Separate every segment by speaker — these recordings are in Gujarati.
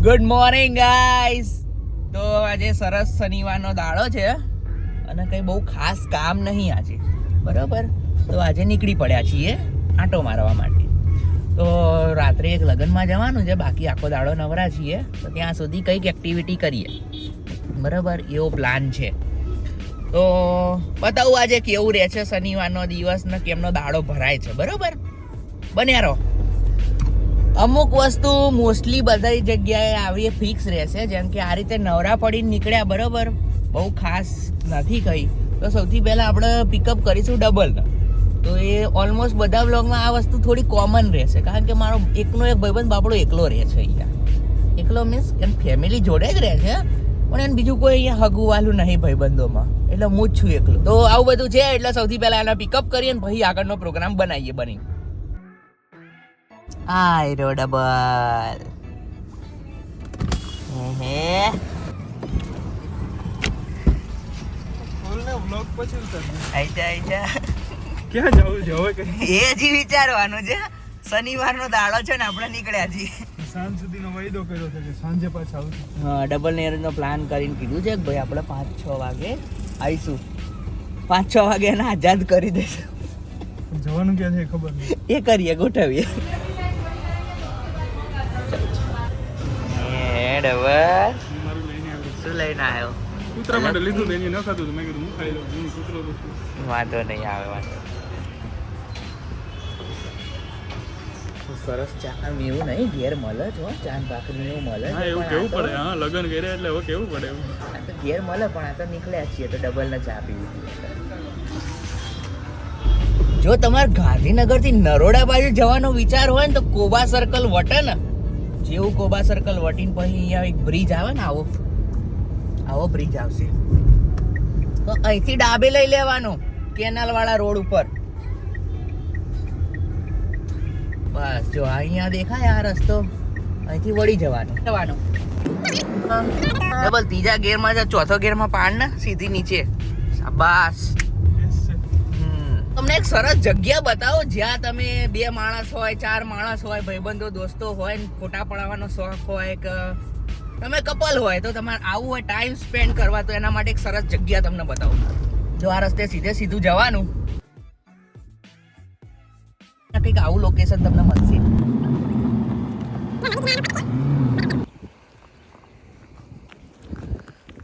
Speaker 1: Good morning guys. તો આજે સરસ શનિવારનો દાડો છે અને કંઈ બહુ ખાસ કામ નહીં આજે, બરાબર. તો આજે નીકળી પડ્યા છીએ આંટો મારવા માટે. તો રાત્રે એક લગ્નમાં જવાનું છે, બાકી આખો દાડો નવરા છીએ. તો ત્યાં સુધી કંઈક એક્ટિવિટી કરીએ, બરાબર, એવો પ્લાન છે. તો બતાવું આજે કેવું રહે છે શનિવારનો દિવસ ને કેમનો દાડો ભરાય છે, બરાબર. બન્યા રહો. અમુક વસ્તુ મોસ્ટલી બધી જગ્યાએ આવી ફિક્સ રહેશે, જેમ કે આ રીતે નવરા પડીને નીકળ્યા, બરાબર, બહુ ખાસ નથી કંઈ. તો સૌથી પહેલાં આપણે પિકઅપ કરીશું ડબલને. તો એ ઓલમોસ્ટ બધા વ્લોગમાં આ વસ્તુ થોડી કોમન રહેશે, કારણ કે મારો એકનો એક ભાઈબંધ બાપડો એકલો રહે છે અહીંયા. એકલો મીન્સ એમ ફેમિલી જોડે જ રહે છે, પણ એને બીજું કોઈ અહીંયા હગું વાલું નહીં ભાઈબંધોમાં, એટલે હું જ છું એકલો. તો આવું બધું છે, એટલે સૌથી પહેલાં એને પિકઅપ કરીએ ને પછી આગળનો પ્રોગ્રામ બનાવીએ. બની આયરો ડબલ. હે
Speaker 2: બોલને વ્લોગ પછી ઉતાર.
Speaker 1: આઈજા
Speaker 2: ક્યાં જવું છે હવે?
Speaker 1: એ હજી વિચારવાનું છે. શનિવારનો દાડો છે ને આપણે નીકળ્યા છીએ.
Speaker 2: સાંજ સુધીનો વાયદો કર્યો છે કે સાંજે પાછા આવશું.
Speaker 1: હા, ડબલ નેરનો પ્લાન કરીને કીધું છે કે ભાઈ આપણે 5-6 વાગે આવીશું. 5-6 વાગે એને આઝાદ કરી દઈશું.
Speaker 2: જવાનું ક્યાં છે ખબર નહીં.
Speaker 1: એ કરીએ, ગોઠવીએ. ડબલ
Speaker 2: મારું લઈને આવ્યો.
Speaker 1: શું લઈને આવ્યો?
Speaker 2: કૂતરા માટે લીધું તો એને ન ખાતું તો મેં કીધું હું ખાઈ લઉં. હું કૂતરો તો છું.
Speaker 1: વાંધો નહીં આવે, વાંધો. સરસ ચા એવું નહીં, ઘેર મળે છો ચાન ભાખરી એવું મળે.
Speaker 2: હા, એવું કેવું પડે. હા, લગ્ન કર્યા એટલે હવે કેવું પડે એવું.
Speaker 1: આ તો ઘેર મળે, પણ આ તો નીકળ્યા છીએ તો ડબલ ને ચા પીવી. જો તમારે ગાંધીનગરથી નરોડા બાજુ જવાનો વિચાર હોય ને તો કોબા સર્કલ વટે ને, જેવું કોબા સર્કલ વટીને પછી અહીંયા એક બ્રિજ આવે ને, આવો બ્રિજ આવશે. તો અહીંથી ડાબે લઈ લેવાનો કેનાલ વાળા રોડ ઉપર. બસ જો અહીંયા દેખાય આ રસ્તો, અહીંથી વળી જવાનું. ડબલ ત્રીજા ગેરમાં છે, ચોથો ગેરમાં પાડ ને સીધી નીચે. શાબાશ. તમને એક સરસ જગ્યા બતાવો જ્યાં તમે 2 માણસ હોય, 4 માણસ હોય, ભાઈબંધો દોસ્તો હોય, ફોટા પડાવવાનો શોખ હોય, કે તમે કપલ હોય તો તમારે આવું હોય ટાઈમ સ્પેન્ડ કરવા, તો એના માટે એક સરસ જગ્યા તમને બતાવું. જો આ રસ્તે સીધું જવાનું, કંઈક આવું લોકેશન તમને મળશે.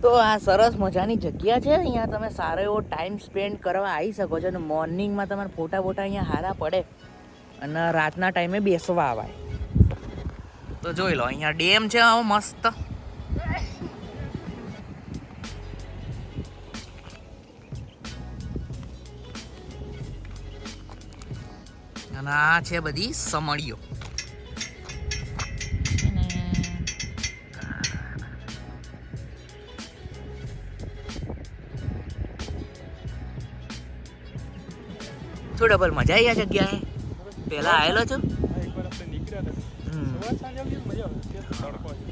Speaker 1: તો આ સરસ મજાની જગ્યા છે, અહીંયા તમે સારો એવો ટાઈમ સ્પેન્ડ કરવા આવી શકો છો. અને મોર્નિંગમાં તમારે ફોટા અહીંયા સારા પડે અને રાતના ટાઈમે બેસવા આવાય. તો જોઈ લો, અહીંયા ડેમ છે આવો મસ્ત. અને આ છે બધી સમળીઓ. શું ડબલ મજા આવી આ જગ્યાએ? પહેલા આવેલો છું.
Speaker 2: એકવાર આપણે નીકળ્યા હતા. સવાર સાંજે આવીએ મજા આવે. તડકો છે.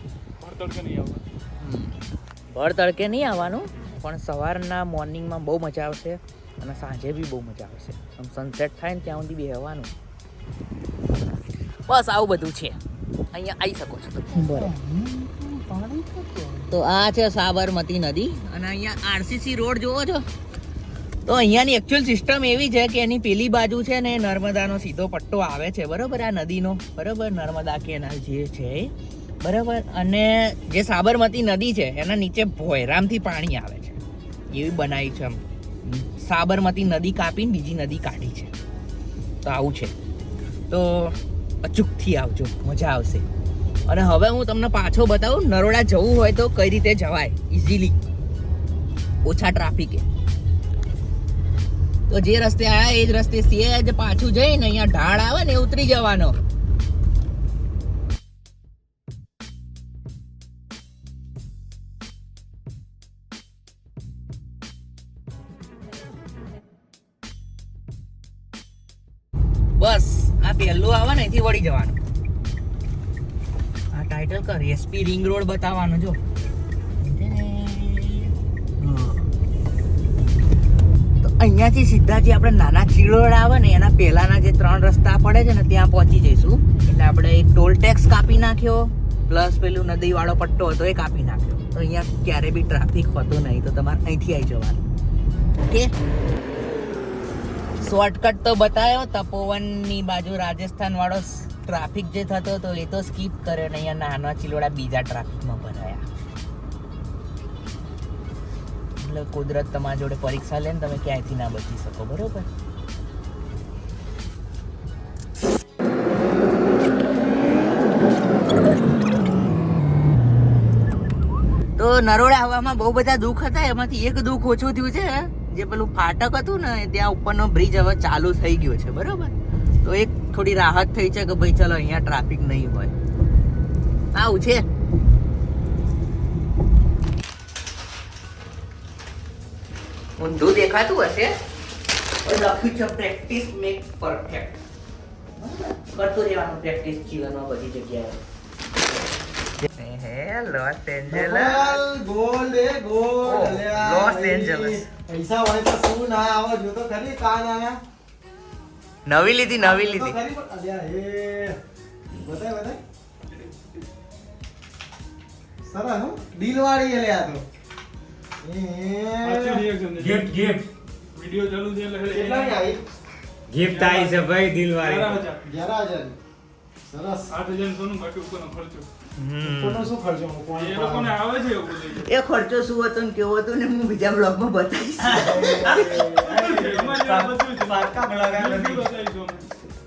Speaker 2: તડકે નહીં આવવાનું.
Speaker 1: ભર તડકે નહીં આવવાનું, પણ સવારના મોર્નિંગમાં બહુ મજા આવશે અને સાંજે બી બહુ મજા આવશે. આમ સનસેટ થાય ને ત્યાં સુધી બેસવાનું. બસ આવું બધું છે, અહીંયા આવી શકો છો. બરાબર. તો આ છે સાબરમતી નદી અને અહીંયા આરસીસી રોડ જોવો છો. તો અહીંયાની એકચ્યુઅલ સિસ્ટમ એવી છે કે એની પેલી બાજુ છે ને નર્મદાનો સીધો પટ્ટો આવે છે, બરાબર, આ નદીનો, બરાબર, નર્મદા કેનાલ જે છે, બરાબર. અને જે સાબરમતી નદી છે એના નીચે ભોયરામથી પાણી આવે છે, એવી બનાવી છે. સાબરમતી નદી કાપીને બીજી નદી કાઢી છે. તો આવું છે. તો અચૂકથી આવજો, મજા આવશે. અને હવે હું તમને પાછો બતાવું નરોડા જવું હોય તો કઈ રીતે જવાય ઇઝીલી, ઓછા ટ્રાફિકે. તો જે રસ્તે આવ્યા એ જ રસ્તે સેજ પાછું જઈને અહીંયા ઢાળ આવે ને ઉતરી જવાનો. બસ આ પહેલું આવે ને અહીંથી વળી જવાનું. આ ટાઇટલ કર એસપી રિંગ રોડ બતાવવાનો. જો અહીંયાથી સીધા જે આપણે નાના ચીલોડ આવે ને એના પહેલાના જે 3 રસ્તા પડે છે ને ત્યાં પહોંચી જઈશું. એટલે આપણે એક ટોલ ટેક્સ કાપી નાખ્યો પ્લસ પેલું નદી વાળો પટ્ટો હતો એ કાપી નાખ્યો, તો અહીંયા ક્યારે બી ટ્રાફિક હોતો નહીં, તો તમારે અહીંથી આવી જવાનું. ઓકે, શોર્ટકટ તો બતાવ્યો. તપોવનની બાજુ રાજસ્થાન વાળો ટ્રાફિક જે થતો હતો એ તો સ્કીપ કર્યો ને અહીંયા નાના ચિલોડા બીજા ટ્રાફિકમાં ભરાયા. એટલે કુદરત તમારી જોડે પરીક્ષા લે ને તમે ક્યાંયથી ના બચી શકો. બરોબર. તો નરોડા હવામાં બહુ બધા દુઃખ હતા, એમાંથી એક દુઃખ ઓછું થયું છે. જે પેલું ફાટક હતું ને ત્યાં ઉપરનો બ્રિજ હવે ચાલુ થઈ ગયો છે. બરોબર, તો એક થોડી રાહત થઈ છે કે ભાઈ ચલો અહીંયા ટ્રાફિક નહીં હોય. આવું છે. ઊંધું દેખાતું હશે, લખ્યું છે પ્રેક્ટિસ મેક પરફેક્ટ. કરતું રહેવાનું પ્રેક્ટિસ જીવનમાં બધી જગ્યાએ. લોસ એન્જલસ,
Speaker 3: ગોલ્ડ એ ગોલ્ડ.
Speaker 1: Los Angeles.
Speaker 3: પૈસા હોય તો શું ના આવે, જો તો ખરી કાન આયા.
Speaker 1: નવી લીધી, નવી લીધી.
Speaker 3: તો ખરી પણ અલ્યા એ બતાય બતાય. સરસ હો, દિલવાળી એ લે આ તો.
Speaker 2: સાચું reaction છે.
Speaker 4: ગિફ્ટ ગિફ્ટ
Speaker 2: વિડિયો ચાલુ છે એટલે
Speaker 3: કેટલાની આવી?
Speaker 4: ગિફ્ટ આવી છે ભાઈ દિલવાળી.
Speaker 2: 11,000.
Speaker 3: 11,000. સરસ.
Speaker 2: 8,000 સોનું બાકી ઉપરનો ખર્ચો.
Speaker 3: ઉપરનો શું ખર્ચો મૂકવાનો?
Speaker 2: એ લોકોને આવે છે એવું બધું.
Speaker 1: એ ખર્ચો શું હતો ને કેવો હતો ને હું બીજા બ્લોગમાં બતાવીશ.
Speaker 2: એમાં જે બધું છે.
Speaker 3: બાકા લગાવી
Speaker 2: બિલકુલ
Speaker 3: નથી.
Speaker 2: બતાવીશું અમે.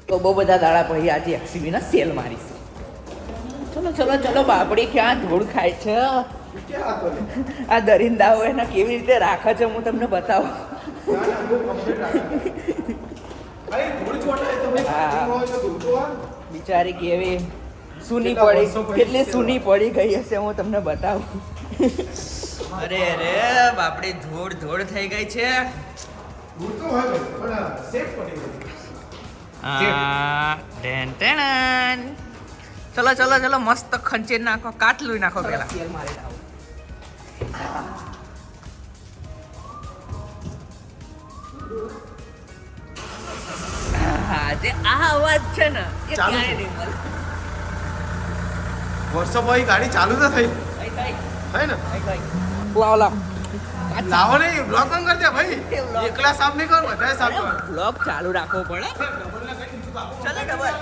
Speaker 1: તો બહુ બધા દાડા પછી આજે એક્સીબી ના સેલ મારીશું. ચલો ચલો ચલો, બાપડી ક્યાં ધૂળ ખાય છે.
Speaker 3: ક્યાં હતો લે?
Speaker 1: આ દરિંદાઓ એને કેવી રીતે રાખે છે હું તમને બતાવું.
Speaker 3: ભાઈ ધૂળ ચોટાય તો ભાઈ
Speaker 1: હા.
Speaker 3: ખાતી હોય તો ધૂળ તો હોય.
Speaker 1: બિચારી કેવી સૂની
Speaker 3: કેટલા
Speaker 1: પડી,
Speaker 3: વર્ષો પછી
Speaker 1: કેટલી
Speaker 3: છે?
Speaker 1: સૂની પડી ગઈ હશે હું તમને બતાવું. અરે અરે બાપડી ધૂળ ધૂળ થઈ ગઈ છે.
Speaker 3: ધૂળ તો હોય ભાઈ, પણ સેફ પડી ગઈ.
Speaker 1: ચલો ચલો ચલો, મસ્ત ખંચે નાખો, કાટલું નાખો પેલા. હા, જે આ અવાજ છે ને એ
Speaker 3: ચાલુ
Speaker 1: ક્યાંય
Speaker 3: છે.
Speaker 1: નહીં મળે.
Speaker 3: વર્ષો પછી ગાડી ચાલુ તો થઈ
Speaker 1: કઈ કઈ
Speaker 3: હે ને?
Speaker 1: કઈ કઈ. લાવ લાવ.
Speaker 3: લાવો નહીં, બ્લોક બંધ કરી દે ભાઈ.
Speaker 1: એ block.
Speaker 3: એકલા સાફ નહીં કર, બધાય સાફ કર.
Speaker 1: બ્લોગ ચાલુ રાખવો પડે. ચલો ડબલ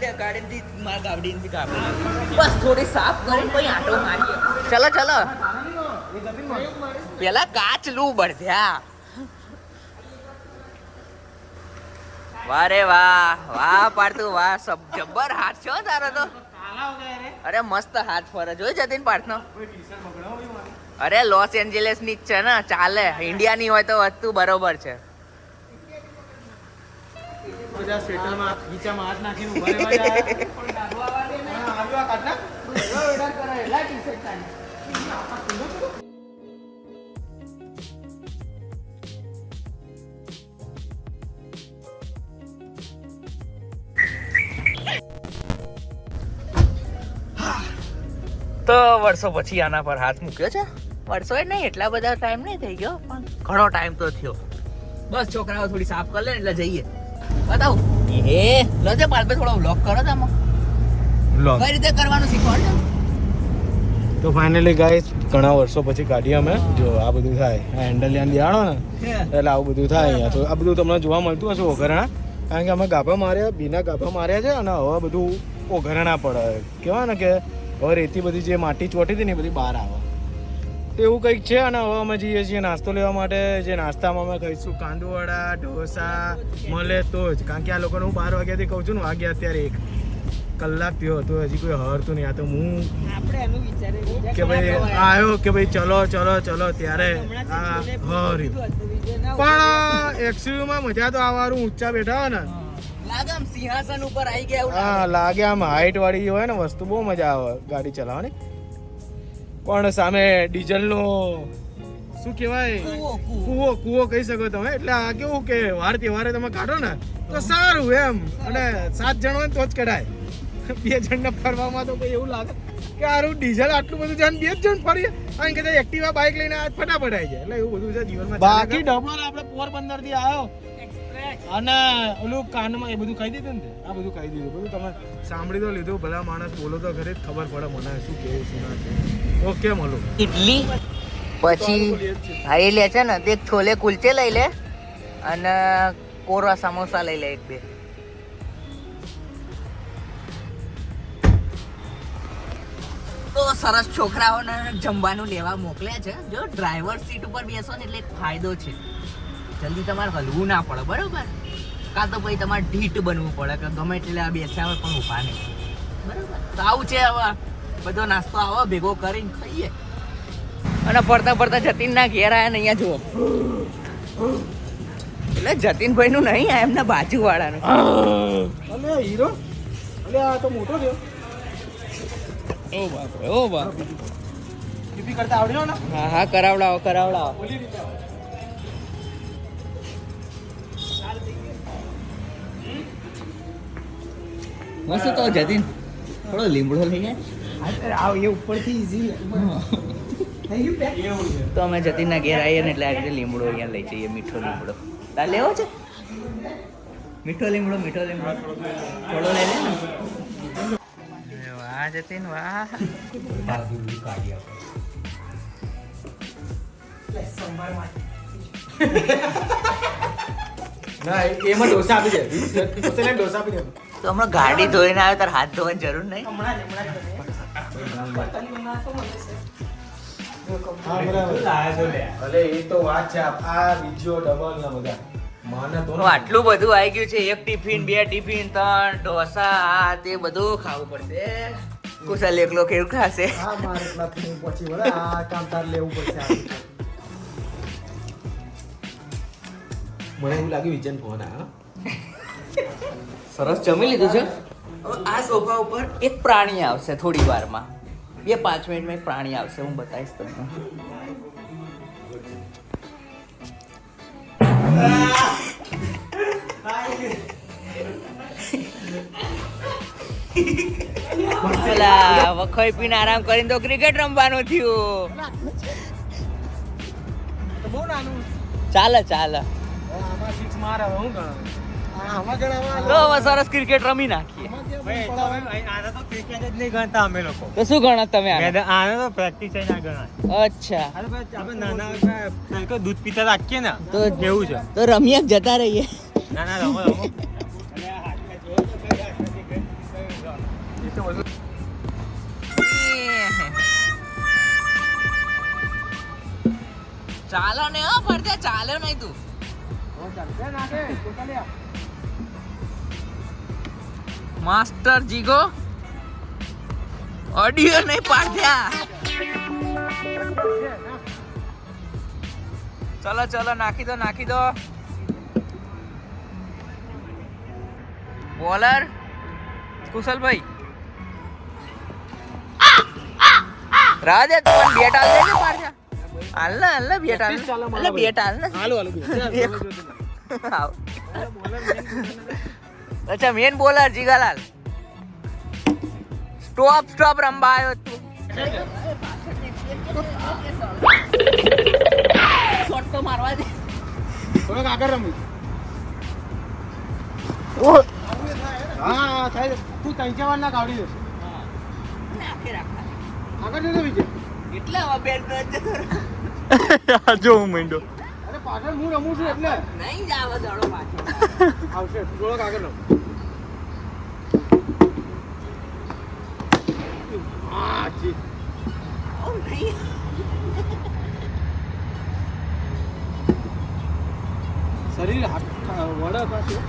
Speaker 1: લે ગાડીથી માર ગાડીથી કાપી. બસ થોડી સાફ કરી પછી આટો મારીએ. ચલો ચલો, પેલા કાચ લૂ બળધ્યા. વાહ રે વાહ, વાહ પાડતું વાહ, સબ જબ્બર હાથ છે હો તારો તો. અરે મસ્ત હાથ ફરે, જોઈ જતીન પાર્થનો. અરે લોસ એન્જલિસ ની જ છે ને, ચાલે. ઇન્ડિયા ની હોય તો વસ્તુ બરોબર છે.
Speaker 3: બધા સ્વેટરમાં ખીચામાં હાથ નાખીને ઉભા રહેવા જાય. હા, આવ્યો આ કાઢના.
Speaker 1: તો વર્ષો પછી આના પર હાથ મૂક્યો છે. વર્ષો એ નહીં, એટલા બધા ટાઈમ નહીં થઈ ગયો, પણ ઘણો ટાઈમ તો થયો. બસ છોકરાઓ થોડી સાફ કરી લે એટલે જઈએ. બતાવું એ લજે પાલપે થોડો વ્લોગ કરો તમે. કઈ રીતે કરવાનું શીખવાડજો.
Speaker 3: તો ફાઇનલી ગાઈસ ઘણા વર્ષો પછી કાઢી અમે. જો આ બધું થાય, આ હેન્ડલ યાન દિયાણો ને એટલે આવું બધું થાય અહીંયા. તો આ બધું તમને જોવા મળતું હશે ઓઘરણા, કારણ કે અમે ગાભા માર્યા, બીના ગાભા માર્યા છે અને હવે બધું ઓઘરણા પડે. કહેવાય ને કે હવે રેતી બધી જે માટી ચોટી હતી ને એ બધી બહાર આવે. તો એવું કંઈક છે. અને હવે અમે જઈએ છીએ નાસ્તો લેવા માટે. જે નાસ્તામાં અમે ખાઈશું કાંદુવડા, ઢોસા મળે તો જ, કારણ કે આ લોકોને હું 12 વાગ્યાથી કહું છું ને, વાગ્યા અત્યારે 1 કલાક થયો હતો, હજી કોઈ હરતું નહીં. આ તો હું કે ભાઈ આવ્યો કે ભાઈ ચલો ચલો ચલો ત્યારે આ હર્યું. પણ એક્સયુવીમાં મજા તો આવવાનું, ઊંચા બેઠા હોય ને
Speaker 1: લાગે આમ સિંહાસન ઉપર આવી ગયા એવું
Speaker 3: હા લાગે. આમ હાઈટ વાળી હોય ને વસ્તુ બહુ મજા આવે ગાડી ચલાવવાની. પણ સામે ડીઝલનો શું કહેવાય, કૂવો કહી શકો તમે. એટલે આ કેવું કે વાર તહેવારે તમે કાઢો ને તો સારું એમ. અને 7 જણ હોય તો જ કઢાય. 2 જણને ફરવામાં તો કોઈ એવું લાગે કે આરું ડીઝલ આટલું બધું જાણ 2 જ જણ ફરીએ. કારણ કે એક્ટિવા બાઇક લઈને ફટાફટ આવી જાય. એટલે એવું બધું છે જીવનમાં. બાકી ડબલ આપણે પોરબંદર થી આવ્યો અને ઓલું કાનમાં એ બધું કહી દીધું ને તે? આ બધું કહી દીધું બધું તમે સાંભળી તો લીધું ભલા માણસ બોલો તો ઘરે જ ખબર પડે મને શું કેવું શું ના કેવું ઓકે મળો
Speaker 1: ઇડલી પછી હા એ લે છે ને તે છોલે કુલચે લઈ લે અને કોરા સમોસા લઈ લે એક બે. તો સરસ છોકરાઓને જમવાનું લેવા મોકલ્યા છે. જો ડ્રાઈવર સીટ ઉપર બેસો ને એટલે એક ફાયદો છે, જલ્દી તમારે હલવું ના પડે બરોબર. કાં તો પછી તમારે ઢીટ બનવું પડે કે ગમે એટલે બેસ્યા હોય પણ ઊભા નહીં બરોબર. તો આવું છે હવે બધો નાસ્તો આવો ભેગો કરીને ખાઈએ. અને ફરતા ફરતા જતીનના ઘેર આવ્યા ને અહીંયા જુઓ એટલે જતીનભાઈ નું નહીં આ એમના બાજુવાળાનું.
Speaker 3: અલે હીરો અલે આ તો મોટો થયો.
Speaker 1: ઓ બાપ રે ઓ બાપ.
Speaker 3: પીપી કરતા આવડ્યો ને?
Speaker 1: હા હા કરાવડાવો કરાવડાવો.
Speaker 3: બોલી રીતે
Speaker 1: મસ્ત તો જતીન થોડો લીમડો લઈ જાય.
Speaker 3: આવ એ ઉપરથી ઈઝી
Speaker 1: તો અમે જતીનના ઘેર આવીએ ને એટલે આ રીતે લીમડો અહીંયા લઈ જઈએ. મીઠો લીમડો તાર લેવો છે? મીઠો લીમડો થોડો લઈ લે ને. વાહ જતીન વાહ.
Speaker 3: ના એમાં ઢોસા આપી દે ઢોસા આપી દે.
Speaker 1: તો હમણાં ગાડી ધોઈને આવ્યો તાર હાથ ધોવાની જરૂર નહીં.
Speaker 3: હા બરાબર. અલે એ તો વાત છે આ બીજો ડબલ ના બધા માને તો
Speaker 1: તો આટલું બધું આવી ગયું છે. એક ટિફિન, બે ટિફિન, 3 ઢોસા આ તે બધું ખાવું પડશે. કુશલ એકલો કેવું ખાશે?
Speaker 3: હા મારે એટલા થી પછી વળે આ કામ તાર લેવું પડશે મને એવું લાગ્યું વિજન ફોન આ
Speaker 1: સરસ જમી લીધું છે. હવે આ સોફા ઉપર એક પ્રાણી આવશે થોડી વારમાં. 2-5 મિનિટમાં એક પ્રાણી આવશે, હું બતાવીશ તમને. પેલા વખોઈ પીને આરામ કરીને તો ક્રિકેટ રમવાનું થયું.
Speaker 3: બહુ નાનું
Speaker 1: ચાલે ચાલે.
Speaker 3: આમાં સિક્સ મારે હવે હું ગણાવું આમાં ગણાવવા
Speaker 1: તો હવે સરસ ક્રિકેટ રમી નાખીએ. તો શું ગણત તમે આને? અચ્છા
Speaker 4: દૂધ પીતા રાખીએ ને
Speaker 1: તો
Speaker 4: કેવું છે?
Speaker 1: તો રમીએ જ જતા રહીએ.
Speaker 4: ના રમો
Speaker 1: ચાલો ને હો પડતે ચાલ્યો નહીં તું. માસ્ટર જીગો ઓડિયો નહીં પાડ્યા. ચલો ચલો નાખી દો. બોલર કુશલભાઈ રાહ દે તું બેટ હાલ દે ને પાડ્યા. હાલ ને બેટ હાલ ને બેટ હાલ ને.
Speaker 3: હાલો
Speaker 1: આવ. અચ્છા મેન બોલર જીગાલાલ. સ્ટોપ રમવા આવ્યો તું. શોટ તો મારવા દે.
Speaker 3: થોડોક આગળ રમી હા થાય તું 3-4 વાર ના કાઢી દેશે
Speaker 1: નાખે રાખા
Speaker 3: આગળ જતો વિજય
Speaker 1: એટલે હવે બેટ જતો
Speaker 4: જો હું માંડ્યો.
Speaker 3: અરે પાછળ હું રમું છું એટલે
Speaker 1: નહીં જાવ દડો પાછો.
Speaker 3: આવશે થોડોક આગળ રમ હા જી
Speaker 1: ઓ નહીં
Speaker 3: શરીર વડા પાછું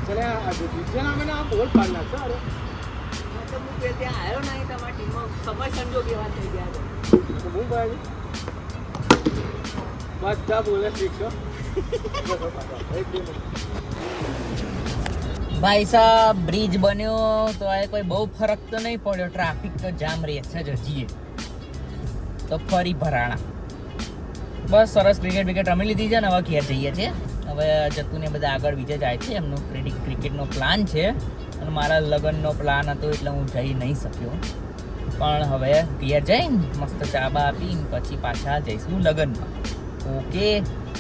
Speaker 3: ચલે આ વિજય નામે આ બોલ પાડ નાખશો અરે
Speaker 1: તો હું બે ત્યાં આવ્યો નહીં તમારી ટીમમાં સમય સંજોગ એવા થઈ ગયા છે.
Speaker 3: તો હું ભાઈ બધા બોલે શીખશો
Speaker 1: ભાઈ સાહેબ બ્રિજ બન્યો તો આ કોઈ બહુ ફરક તો નહીં પડ્યો. ટ્રાફિક તો જામ રહે છે જ હજીએ તો ફરી ભરાણા. બસ સરસ ક્રિકેટ રમી લીધી છે ને હવે ઘેર જઈએ છીએ. હવે જતુને બધા આગળ બીજે જાય છે. એમનો ક્રિકેટનો પ્લાન છે અને મારા લગ્નનો પ્લાન હતો એટલે હું જઈ નહીં શક્યો. પણ હવે ઘેર જઈને મસ્ત ચા બા પીને પછી પાછા જઈશું લગ્નમાં. ઓકે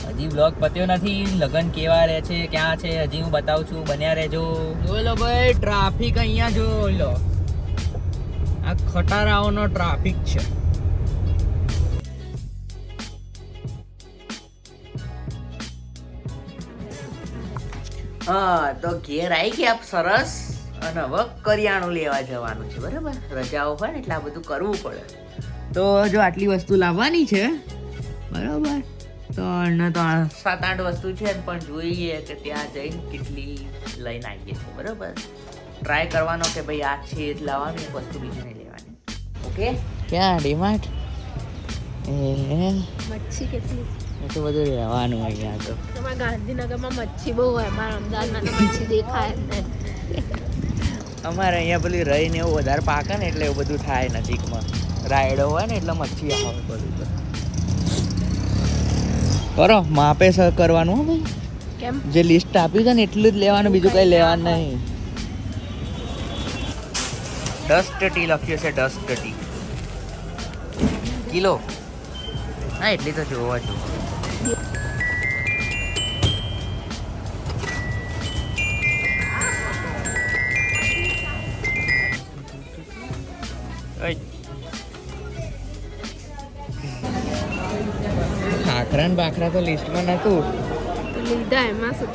Speaker 1: હજી બ્લોગ પત્યો નથી. લગન કેવા રહે છે, ક્યાં છે, હજી હું બતાવું છું. બન્યા રહેજો. જોઈ લો ભાઈ, ટ્રાફિક અહીંયા જોઈ લો. આ ખટારાઓનો ટ્રાફિક છે. હા, તો ઘેર આવી ગયા સરસ. અને હવે કરિયાણું લેવા જવાનું છે. બરાબર, રજાઓ હોય ને એટલે આ બધું કરવું પડે. તો જો આટલી વસ્તુ લાવવાની છે, બરાબર, તો 7-8 વસ્તુ છે, પણ જોઈએ કે ત્યાં જઈને કેટલી લઈને આવીએ છીએ. બરાબર, ટ્રાય કરવાનો કે ભાઈ આ છે જ લાવવાનું, એક વસ્તુ બીજી નહીં લેવાની. ઓકે, ક્યાં ડીમાર્ટ?
Speaker 5: મચ્છી કેટલી
Speaker 1: એ તો બધું રહેવાનું અહીંયા તો.
Speaker 5: તમારા ગાંધીનગરમાં મચ્છી બહુ હોય, અમારા અમદાવાદમાં તો મચ્છી દેખાય જ નહીં.
Speaker 1: અમારે અહીંયા પેલી રહીને એવું વધારે પાકે ને એટલે એવું બધું થાય નજીકમાં. રાયડો હોય ને એટલે મચ્છી આવે બધું. કરો માપે સર કરવાનું હો ભાઈ.
Speaker 5: કેમ?
Speaker 1: જે લિસ્ટ આપ્યું છે ને એટલું જ લેવાનું, બીજું કઈ લેવાનું નહીં. ડસ્ટ ટી લખ્યું છે, ડસ્ટ ટી કિલો. હા, એટલી તો જોવા જો. ખાખરા ને બાખરા તો લિસ્ટમાં નતું.
Speaker 5: તો લીધા એમાં શું?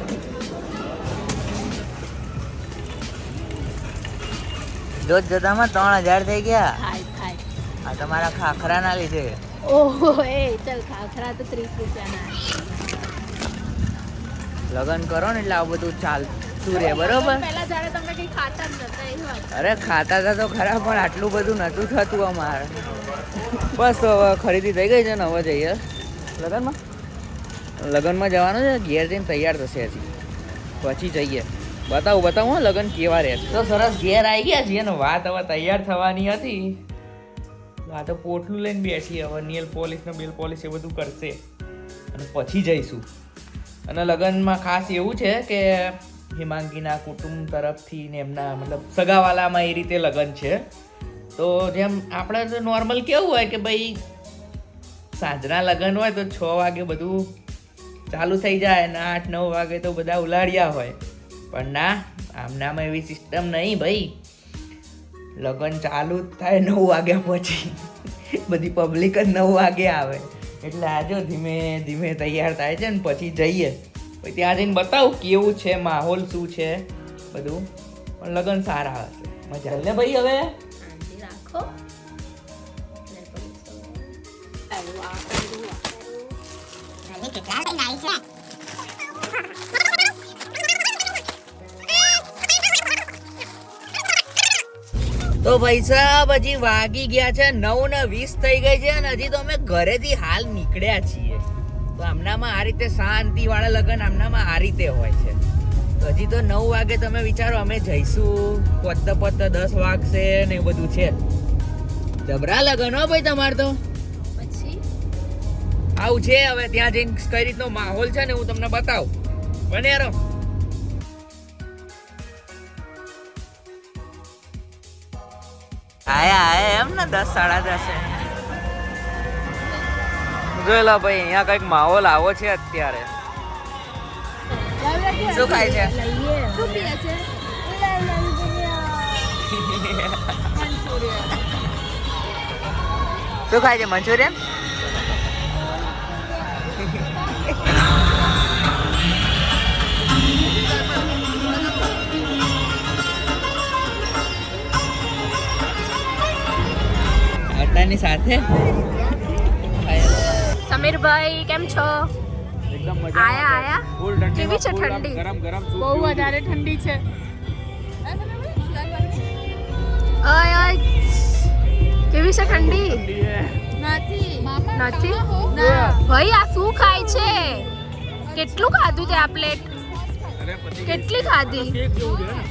Speaker 1: જોત જતામાં 3000 થઈ ગયા.
Speaker 5: થાય.
Speaker 1: આ તમારા ખાખરા ના લીધે.
Speaker 5: ઓહો, એ ચાલ ખાખરા તો 30 રૂપિયાના.
Speaker 1: લગન કરો ને એટલે આવું બધું ચાલતું રહે. બરોબર,
Speaker 5: પહેલા જ્યારે તમે કઈ ખાતા જ નતા એ વાત.
Speaker 1: અરે ખાતા હતા તો ખરા, પણ આટલું બધું નતું થતું અમારે. બસ તો હવે ખરીદી થઈ ગઈ છે ને હવે જઈએ લગનમાં જવાનું છે. ઘેર જઈને તૈયાર થશે હજી, પછી જઈએ. બતાવું હા લગન કેવા રહે. તો સરસ ઘેર આવી ગયા છીએ ને વાત હવે તૈયાર થવાની હતી. આ તો પોટલું લઈને બેસી, હવે નેલ પોલિશ ને બેલ પોલિશ એ બધું કરશે અને પછી જઈશું. અને લગનમાં ખાસ એવું છે કે હિમાંગીના કુટુંબ તરફથી ને એમના મતલબ સગાવાલામાં એ રીતે લગન છે. તો જેમ આપણે તો નોર્મલ કેવું હોય કે ભાઈ સાંજના લગન હોય તો 6 વાગે બધું ચાલુ થઈ જાય ને 8-9 વાગે તો બધા ઉલાડ્યા હોય. પણ ના, આમનામાં એવી સિસ્ટમ નહીં ભાઈ. લગન ચાલુ જ થાય 9 વાગ્યા પછી. બધી પબ્લિક જ 9 વાગે આવે. એટલે આજો ધીમે ધીમે તૈયાર થાય છે ને પછી જઈએ. પછી ત્યાં જઈને બતાવું કેવું છે, માહોલ શું છે બધું. પણ લગન સારા હશે, મજા ને ભાઈ. હવે
Speaker 5: રાખો.
Speaker 1: તો ભાઈ સાહેબ હજી વાગી ગયા છે 9:20 થઈ ગઈ છે અને હજી તો અમે ઘરેથી હાલ નીકળ્યા છીએ. તો આમનામાં આ રીતે શાંતિ વાળા લગન આમનામાં આ રીતે હોય છે. તો હજી તો 9 વાગે તમે વિચારો અમે જઈશું, પોતે 10 વાગશે ને એ બધું છે. જબરા લગન હો ભાઈ તમારે તો.
Speaker 5: પછી
Speaker 1: આવું છે. હવે ત્યાં જઈને કઈ રીતનો માહોલ છે ને હું તમને બતાવું. બને રહો. આયા એમ ને 10-10:30. જોઈ લો ભાઈ, અહીંયા કઈક માહોલ આવો છે અત્યારે. શું ખાય છે?
Speaker 5: શું પીએ છે?
Speaker 1: શું ખાય છે? મંચુરિયન? આટાની સાથે
Speaker 5: સમીરભાઈ કેમ છો?
Speaker 2: એકદમ મજા
Speaker 5: આયા
Speaker 2: ફૂલ ઠંડી.
Speaker 5: કેવી છે ઠંડી?
Speaker 2: ગરમ ગરમ સૂપ
Speaker 5: બહુ
Speaker 2: પીવું
Speaker 5: વધારે ઠંડી છે. ઓય કેવી છે ઠંડી? નથી ભાઈ, આ શું ખાય છે? કેટલું ખાધું તે આ પ્લેટ?
Speaker 2: અરે પછી
Speaker 5: કેટલી ખાધી?
Speaker 2: કેક જેવું છે ને.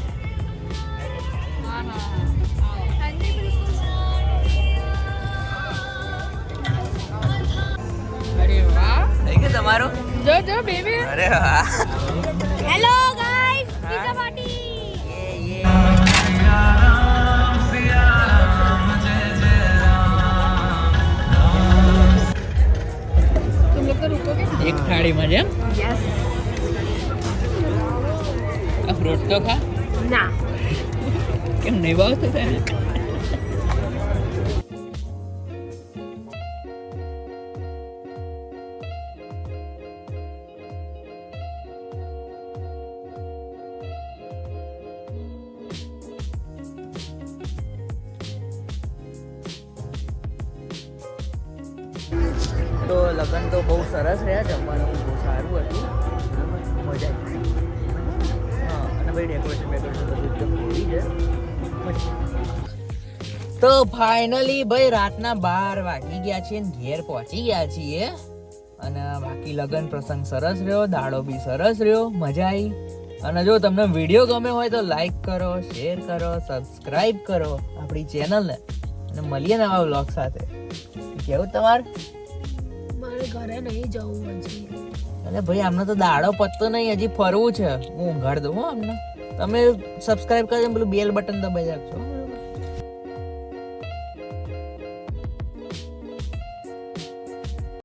Speaker 1: થઈ ગયું તમારું?
Speaker 5: જો બેબી.
Speaker 1: અરે વાહ.
Speaker 5: Hello guys, pizza party.
Speaker 1: એક થાળી મને તો લગ્ન તો બહુ સરસ રહ્યા, જમવાનું બહુ સારું હતું, મજા આવી. હા, અને ભાઈ ડેકોરેશન બધું એકદમ heavy છે. તો ફાઇનલી ભાઈ રાતના 12 વાગી ગયા છે ને ઘેર પહોંચી ગયા છીએ. અને બાકી લગ્ન પ્રસંગ સરસ રહ્યો, દાડો બી સરસ રહ્યો, મજા આવી. અને જો તમને વિડીયો ગમે હોય તો લાઈક કરો, શેર કરો, સબસ્ક્રાઇબ કરો આપણી ચેનલને. અને મળીએ નવા વ્લોગ સાથે. કેવું તમારે?
Speaker 5: મારે ઘરે નહીં જવું હજી.
Speaker 1: અરે ભાઈ આમને તો દાડો પત્તો નહીં, હજી ફરવું છે. હું ઊંઘાડ દઉં હો અમને. તમે સબસ્ક્રાઇબ કરજો, પેલું બેલ બટન દબાઈ રાખજો.